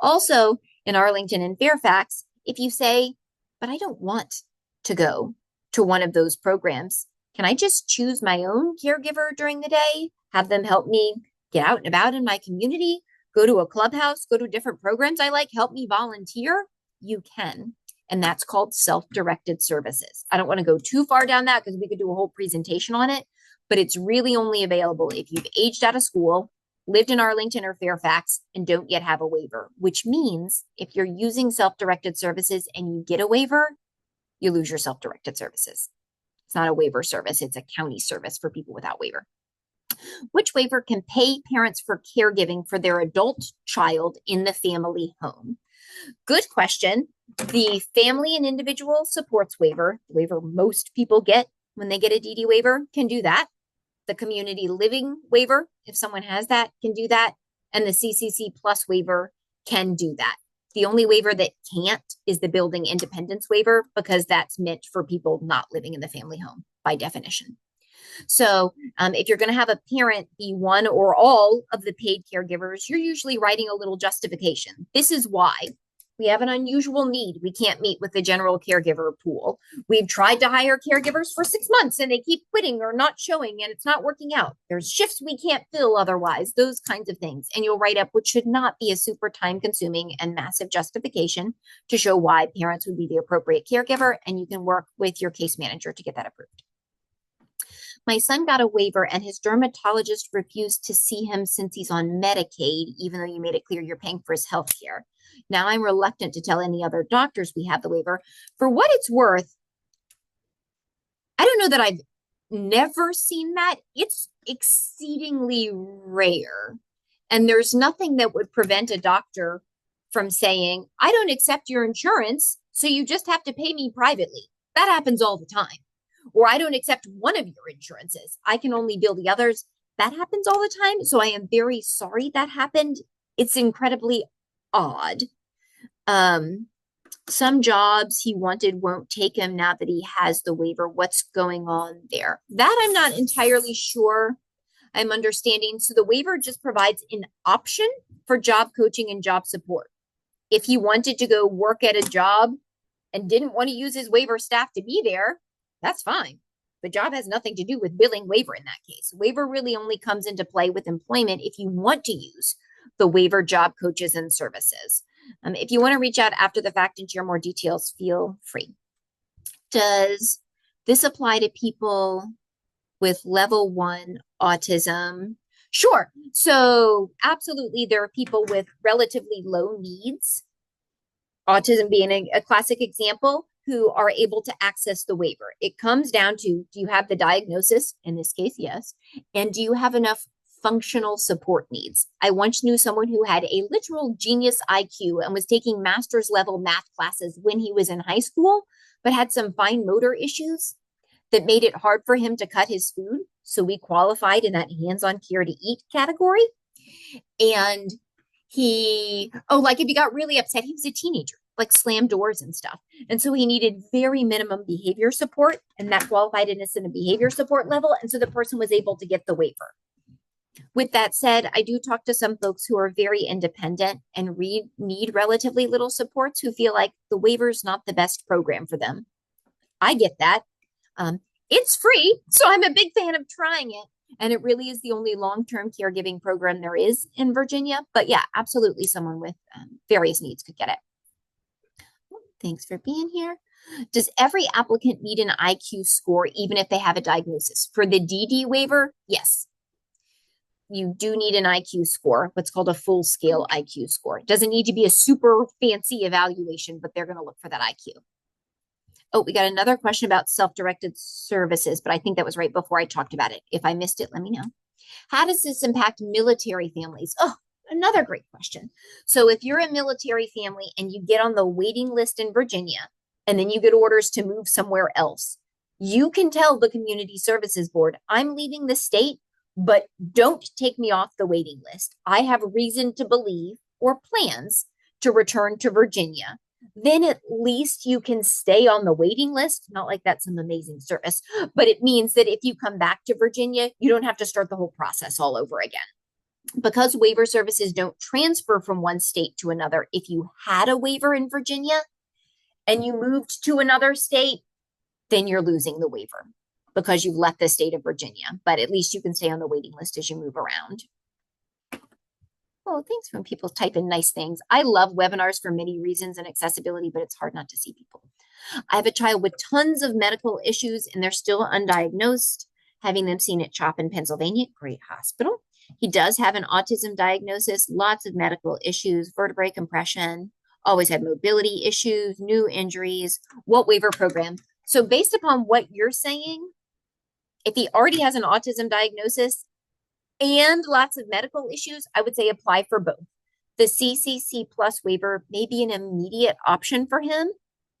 Also, in Arlington and Fairfax, if you say, but I don't want to go to one of those programs, can I just choose my own caregiver during the day, have them help me get out and about in my community, go to a clubhouse, go to different programs I like, help me volunteer? You can. And that's called self-directed services. I don't want to go too far down that because we could do a whole presentation on it, but it's really only available if you've aged out of school, lived in Arlington or Fairfax, and don't yet have a waiver, which means if you're using self-directed services and you get a waiver, you lose your self-directed services. It's not a waiver service. It's a county service for people without waiver. Which waiver can pay parents for caregiving for their adult child in the family home? Good question. The family and individual supports waiver, the waiver most people get when they get a DD waiver, can do that. The community living waiver, if someone has that, can do that. And the CCC plus waiver can do that. The only waiver that can't is the building independence waiver, because that's meant for people not living in the family home by definition. So if you're going to have a parent be one or all of the paid caregivers, you're usually writing a little justification. This is why. We have an unusual need. We can't meet with the general caregiver pool. We've tried to hire caregivers for 6 months and they keep quitting or not showing and it's not working out. There's shifts we can't fill otherwise, those kinds of things. And you'll write up what should not be a super time consuming and massive justification to show why parents would be the appropriate caregiver. And you can work with your case manager to get that approved. My son got a waiver and his dermatologist refused to see him since he's on Medicaid, even though you made it clear you're paying for his health care. Now I'm reluctant to tell any other doctors we have the waiver. For what it's worth, I don't know that I've never seen that. It's exceedingly rare. And there's nothing that would prevent a doctor from saying, I don't accept your insurance, so you just have to pay me privately. That happens all the time. Or I don't accept one of your insurances. I can only bill the others. that happens all the time. So I am very sorry that happened. It's incredibly odd. Some jobs he wanted won't take him now that he has the waiver. What's going on there? That I'm not entirely sure I'm understanding. So the waiver just provides an option for job coaching and job support. If he wanted to go work at a job and didn't want to use his waiver staff to be there, that's fine. The job has nothing to do with billing waiver in that case. Waiver really only comes into play with employment if you want to use the waiver job coaches and services. If you want to reach out after the fact and share more details, feel free. Does this apply to people with level 1 autism? Sure. So absolutely, there are people with relatively low needs, autism being a classic example, who are able to access the waiver. It comes down to, do you have the diagnosis? In this case, yes. And do you have enough functional support needs? I once knew someone who had a literal genius IQ and was taking master's level math classes when he was in high school, but had some fine motor issues that made it hard for him to cut his food. So we qualified in that hands-on care to eat category. And if he got really upset, he was a teenager, like slam doors and stuff. And so he needed very minimum behavior support, and that qualified in a behavior support level. And so the person was able to get the waiver. With that said, I do talk to some folks who are very independent and need relatively little supports, who feel like the waiver is not the best program for them. I get that. It's free, so I'm a big fan of trying it. And it really is the only long-term caregiving program there is in Virginia. But yeah, absolutely, someone with various needs could get it. Thanks for being here. Does every applicant need an IQ score, even if they have a diagnosis? For the DD waiver, yes. You do need an IQ score, what's called a full scale IQ score. It doesn't need to be a super fancy evaluation, but they're going to look for that IQ. Oh, we got another question about self-directed services, but I think that was right before I talked about it. If I missed it, let me know. How does this impact military families? Oh, another great question. So if you're a military family and you get on the waiting list in Virginia, and then you get orders to move somewhere else, you can tell the Community Services Board, I'm leaving the state, but don't take me off the waiting list. I have reason to believe or plans to return to Virginia. Then at least you can stay on the waiting list. Not like that's some amazing service, but it means that if you come back to Virginia, you don't have to start the whole process all over again. Because waiver services don't transfer from one state to another, if you had a waiver in Virginia and you moved to another state, then you're losing the waiver because you've left the state of Virginia. But at least you can stay on the waiting list as you move around. Oh, thanks when people type in nice things. I love webinars for many reasons and accessibility, but it's hard not to see people. I have a child with tons of medical issues and they're still undiagnosed. Having them seen at CHOP in Pennsylvania, great hospital. He does have an autism diagnosis, lots of medical issues, vertebrae compression, always had mobility issues, new injuries. What waiver program? So based upon what you're saying, if he already has an autism diagnosis and lots of medical issues, I would say apply for both. The CCC plus waiver may be an immediate option for him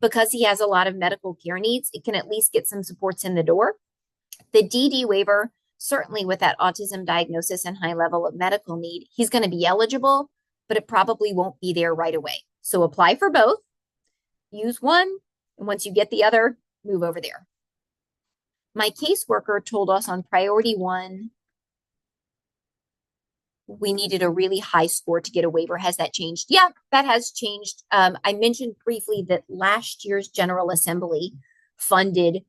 because he has a lot of medical care needs. It can at least get some supports in the door. The DD waiver, certainly with that autism diagnosis and high level of medical need, he's going to be eligible, but it probably won't be there right away. So apply for both, use one, and once you get the other, move over there. My caseworker told us on priority 1, we needed a really high score to get a waiver. Has that changed? Yeah, that has changed. I mentioned briefly that last year's General Assembly funded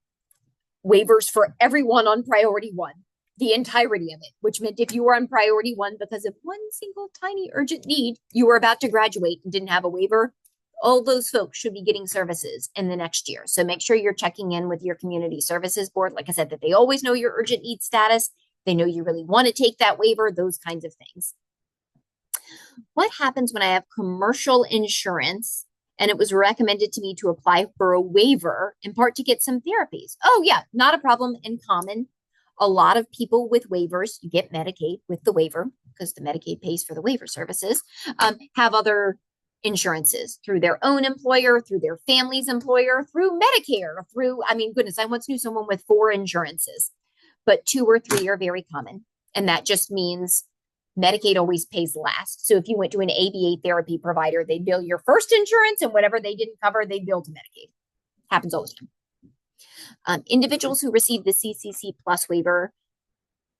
waivers for everyone on priority 1, the entirety of it, which meant if you were on priority 1 because of one single tiny urgent need, you were about to graduate and didn't have a waiver, all those folks should be getting services in the next year. So make sure you're checking in with your Community Services Board. Like I said, that they always know your urgent need status. They know you really want to take that waiver, those kinds of things. What happens when I have commercial insurance and it was recommended to me to apply for a waiver in part to get some therapies? Oh yeah, not a problem in common. A lot of people with waivers, you get Medicaid with the waiver because the Medicaid pays for the waiver services, have other insurances through their own employer, through their family's employer, through Medicare, I once knew someone with 4 insurances, but 2 or 3 are very common. And that just means Medicaid always pays last. So if you went to an ABA therapy provider, they bill your first insurance, and whatever they didn't cover, they bill to Medicaid. Happens all the time. Individuals who receive the CCC Plus waiver,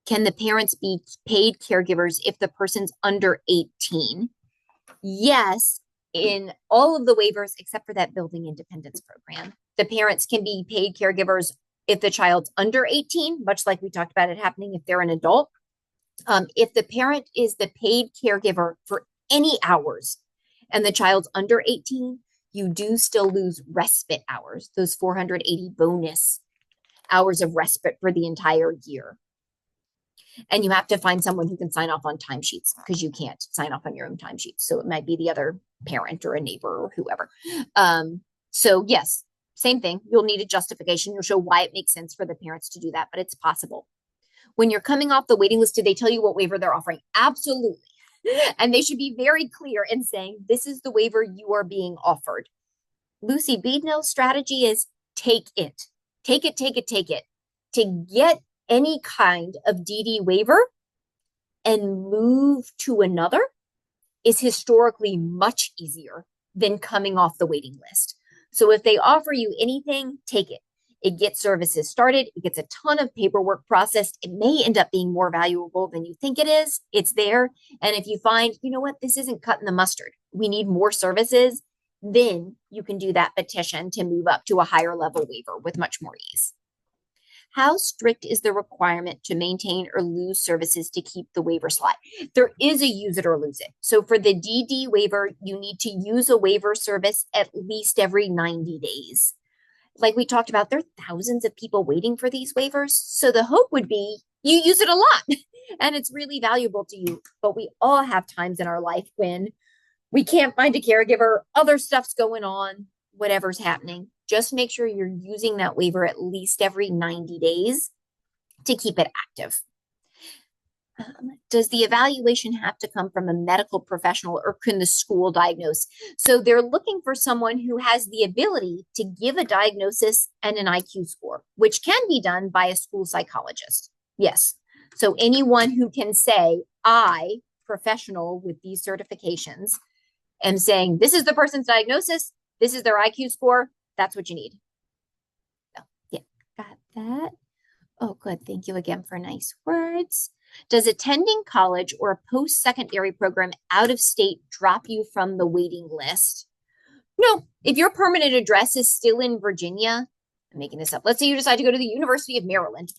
can the parents be paid caregivers if the person's under 18? Yes, in all of the waivers, except for that building independence program. The parents can be paid caregivers if the child's under 18, much like we talked about it happening if they're an adult. If the parent is the paid caregiver for any hours and the child's under 18, you do still lose respite hours, those 480 bonus hours of respite for the entire year. And you have to find someone who can sign off on timesheets because you can't sign off on your own timesheets. So it might be the other parent or a neighbor or whoever. So yes, same thing. You'll need a justification. You'll show why it makes sense for the parents to do that, but it's possible. When you're coming off the waiting list, do they tell you what waiver they're offering? Absolutely. And they should be very clear in saying, this is the waiver you are being offered. Lucy, Beadnell's strategy is take it. Take it, take it, take it. To get any kind of DD waiver and move to another is historically much easier than coming off the waiting list. So if they offer you anything, take it. It gets services started. It gets a ton of paperwork processed. It may end up being more valuable than you think it is. It's there. And if you find, you know what, this isn't cutting the mustard, we need more services, then you can do that petition to move up to a higher level waiver with much more ease. How strict is the requirement to maintain or lose services to keep the waiver slot? There is a use it or lose it. So for the DD waiver, you need to use a waiver service at least every 90 days. Like we talked about, there are thousands of people waiting for these waivers. So the hope would be you use it a lot and it's really valuable to you. But we all have times in our life when we can't find a caregiver, other stuff's going on, whatever's happening. Just make sure you're using that waiver at least every 90 days to keep it active. Does the evaluation have to come from a medical professional or can the school diagnose? So they're looking for someone who has the ability to give a diagnosis and an IQ score, which can be done by a school psychologist. Yes. So anyone who can say, I, professional with these certifications, am saying, this is the person's diagnosis, this is their IQ score, that's what you need. Oh, yeah, got that. Oh, good. Thank you again for nice words. Does attending college or a post-secondary program out of state drop you from the waiting list? No. If your permanent address is still in Virginia, I'm making this up. Let's say you decide to go to the University of Maryland.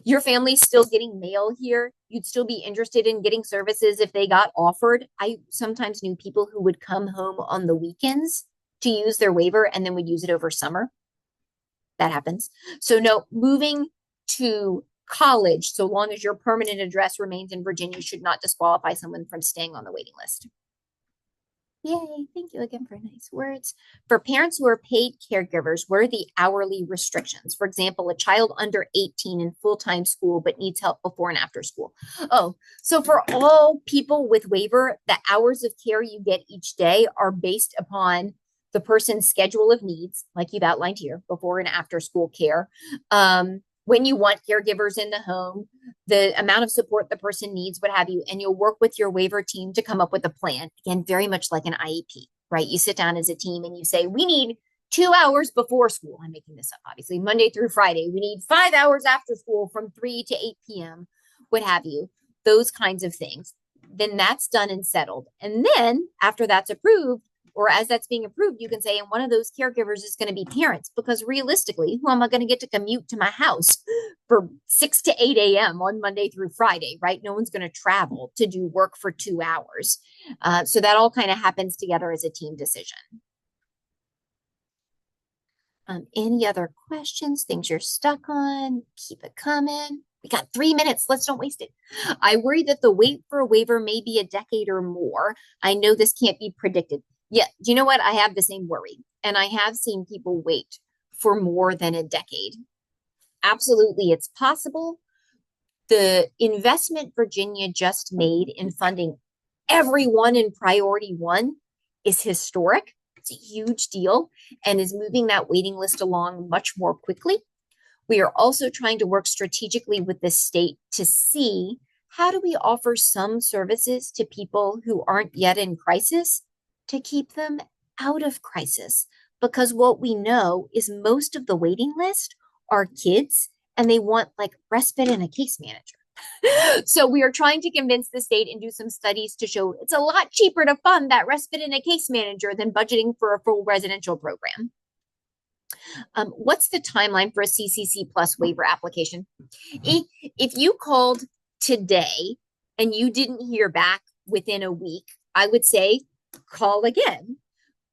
Your family's still getting mail here. You'd still be interested in getting services if they got offered. I sometimes knew people who would come home on the weekends to use their waiver and then would use it over summer. That happens. So no, moving to college, so long as your permanent address remains in Virginia, should not disqualify someone from staying on the waiting list. Yay, thank you again for nice words. For parents who are paid caregivers, what are the hourly restrictions? For example, a child under 18 in full-time school but needs help before and after school. Oh, so for all people with waiver, the hours of care you get each day are based upon the person's schedule of needs, like you've outlined here, before and after school care. When you want caregivers in the home, the amount of support the person needs, what have you, and you'll work with your waiver team to come up with a plan. Again, very much like an IEP, right? You sit down as a team and you say, we need 2 hours before school. I'm making this up, obviously, Monday through Friday. We need 5 hours after school from 3 to 8 p.m., what have you, those kinds of things. Then that's done and settled. And then after that's approved, or as that's being approved, you can say, and one of those caregivers is going to be parents, because realistically, who am I going to get to commute to my house for 6 to 8 a.m. on Monday through Friday, right? No one's going to travel to do work for 2 hours. So that all kind of happens together as a team decision. Any other questions, things you're stuck on? Keep it coming. We got 3 minutes. Let's don't waste it. I worry that the wait for a waiver may be a decade or more. I know this can't be predicted. Yeah, do you know what? I have the same worry. And I have seen people wait for more than a decade. Absolutely, it's possible. The investment Virginia just made in funding everyone in Priority 1 is historic. It's a huge deal and is moving that waiting list along much more quickly. We are also trying to work strategically with the state to see how do we offer some services to people who aren't yet in crisis to keep them out of crisis. Because what we know is most of the waiting list are kids and they want like respite and a case manager. So we are trying to convince the state and do some studies to show it's a lot cheaper to fund that respite and a case manager than budgeting for a full residential program. What's the timeline for a CCC Plus waiver application? If you called today and you didn't hear back within a week, I would say call again.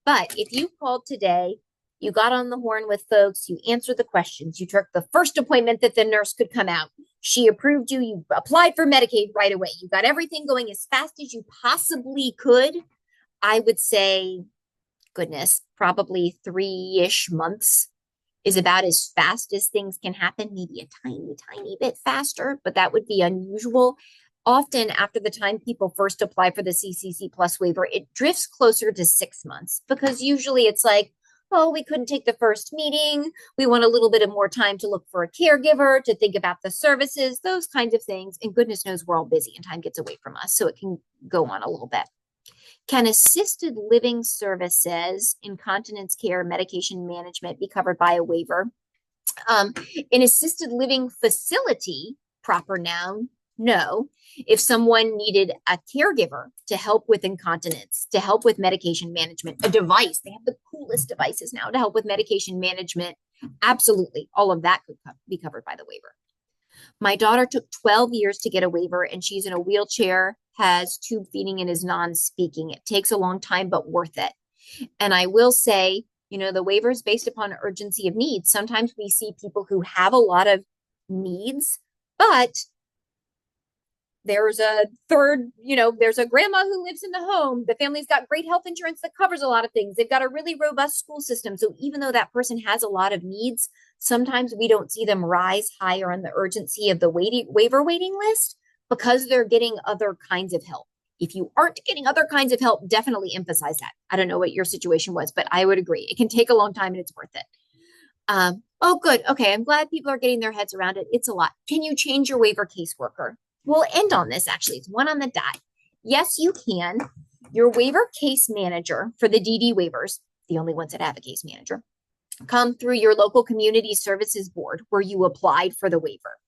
But if you called today, you got on the horn with folks, you answered the questions, you took the first appointment that the nurse could come out, she approved you, you applied for Medicaid right away, you got everything going as fast as you possibly could, I would say, goodness, probably 3-ish months is about as fast as things can happen, maybe a tiny bit faster, but that would be unusual. Often after the time people first apply for the CCC Plus waiver, it drifts closer to 6 months because usually it's like, oh, we couldn't take the first meeting. We want a little bit of more time to look for a caregiver, to think about the services, those kinds of things. And goodness knows we're all busy and time gets away from us. So it can go on a little bit. Can assisted living services, incontinence care, medication management be covered by a waiver? An assisted living facility, proper noun, no. If someone needed a caregiver to help with incontinence, to help with medication management, a device, they have the coolest devices now to help with medication management, absolutely, all of that could be covered by the waiver. My daughter took 12 years to get a waiver and she's in a wheelchair, has tube feeding and is non-speaking. It takes a long time, but worth it. And I will say, the waiver is based upon urgency of needs. Sometimes we see people who have a lot of needs, but there's a there's a grandma who lives in the home. The family's got great health insurance that covers a lot of things. They've got a really robust school system. So even though that person has a lot of needs, sometimes we don't see them rise higher on the urgency of the waiver waiting list because they're getting other kinds of help. If you aren't getting other kinds of help, definitely emphasize that. I don't know what your situation was, but I would agree. It can take a long time and it's worth it. Oh, good. Okay. I'm glad people are getting their heads around it. It's a lot. Can you change your waiver caseworker? We'll end on this, actually. It's one on the dot. Yes, you can. Your waiver case manager for the DD waivers, the only ones that have a case manager, come through your local community services board where you applied for the waiver.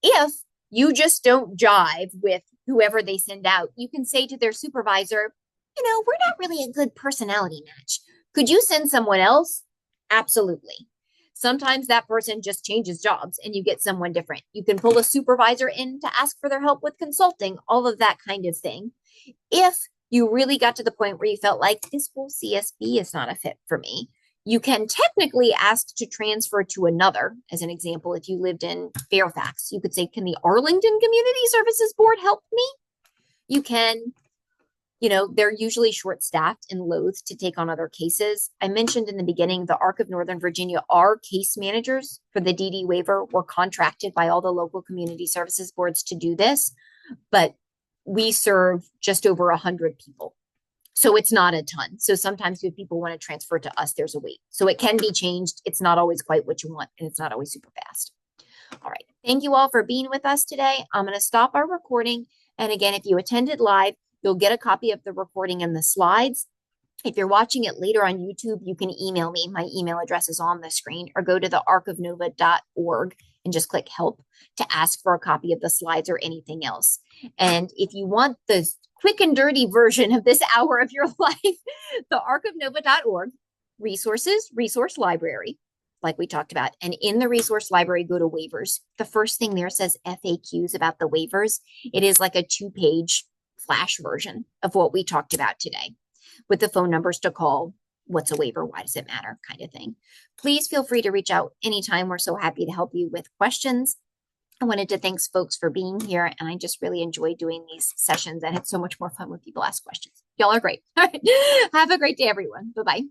If you just don't jive with whoever they send out, you can say to their supervisor, we're not really a good personality match. Could you send someone else? Absolutely. Sometimes that person just changes jobs and you get someone different. You can pull a supervisor in to ask for their help with consulting, all of that kind of thing. If you really got to the point where you felt like this whole CSB is not a fit for me, you can technically ask to transfer to another. As an example, if you lived in Fairfax, you could say, can the Arlington Community Services Board help me? You can, they're usually short-staffed and loath to take on other cases. I mentioned in the beginning, the ARC of Northern Virginia, our case managers for the DD waiver were contracted by all the local community services boards to do this, but we serve just over 100 people. So it's not a ton. So sometimes if people want to transfer to us, there's a wait. So it can be changed. It's not always quite what you want, and it's not always super fast. All right. Thank you all for being with us today. I'm going to stop our recording. And again, if you attended live, you'll get a copy of the recording and the slides. If you're watching it later on YouTube, you can email me. My email address is on the screen, or go to the arcofnova.org and just click help to ask for a copy of the slides or anything else. And if you want the quick and dirty version of this hour of your life, the arcofnova.org, resources, resource library, like we talked about. And in the resource library, go to waivers. The first thing there says FAQs about the waivers. It is like a 2-page flash version of what we talked about today with the phone numbers to call. What's a waiver? Why does it matter? Kind of thing. Please feel free to reach out anytime. We're so happy to help you with questions. I wanted to thank folks for being here, and I just really enjoy doing these sessions. I had so much more fun when people ask questions. Y'all are great. All right. Have a great day, everyone. Bye-bye.